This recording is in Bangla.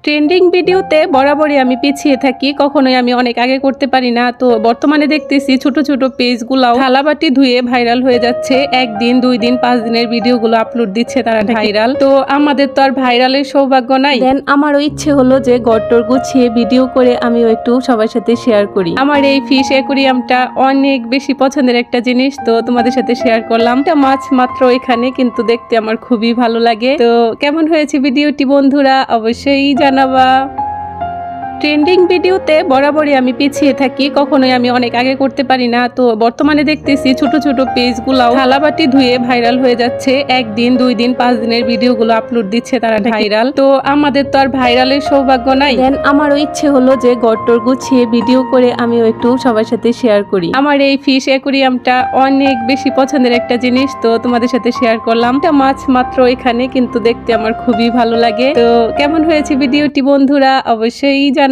ট্রেন্ডিং ভিডিওতে বরাবরই আমি পিছিয়ে থাকি, কখনোই আমি অনেক আগে করতে পারি না। তো বর্তমানে দেখতেছি ছোট ছোট পেজগুলাও থালাবাটি ধুয়ে ভাইরাল হয়ে যাচ্ছে। একদিন 2 দিন 5 দিনের ভিডিওগুলো আপলোড দিচ্ছে তারা ভাইরাল। তো আমাদের তো আর ভাইরালের সৌভাগ্য নাই। দেন আমারও ইচ্ছে হলো যে গট্টর গুছিয়ে ভিডিও করে আমিও একটু সবার সাথে শেয়ার করি। আমার এই ফিশ অ্যাকুরিয়ামটা অনেক বেশি পছন্দের একটা জিনিস, তো তোমাদের সাথে শেয়ার করলাম। একটা মাছ মাত্র এখানে, কিন্তু দেখতে আমার খুবই ভালো লাগে। তো কেমন হয়েছে ভিডিওটি বন্ধুরা অবশ্যই জানাবা। ট্রেন্ডিং ভিডিওতে বরাবরই আমি পিছিয়ে থাকি, কখনোই আমি অনেক আগে করতে পারি না। তো বর্তমানে দেখতেছি ছোট ছোট পেজগুলাও থালাবাটি ধুয়ে ভাইরাল হয়ে যাচ্ছে। একদিন 2 দিন 5 দিনের ভিডিওগুলো আপলোড দিচ্ছে তারা ভাইরাল। তো আমাদের তো আর ভাইরালের সৌভাগ্য নাই। দেন আমারও ইচ্ছে হলো যে গট্টর গুছিয়ে ভিডিও করে আমিও একটু সবার সাথে শেয়ার করি। আমার এই ফিশ অ্যাকুরিয়ামটা অনেক বেশি পছন্দের একটা জিনিস, তো তোমাদের সাথে শেয়ার করলাম। একটা মাছ মাত্র এখানে, কিন্তু দেখতে আমার খুবই ভালো লাগে। তো কেমন হয়েছে ভিডিওটি বন্ধুরা অবশ্যই জানাবা।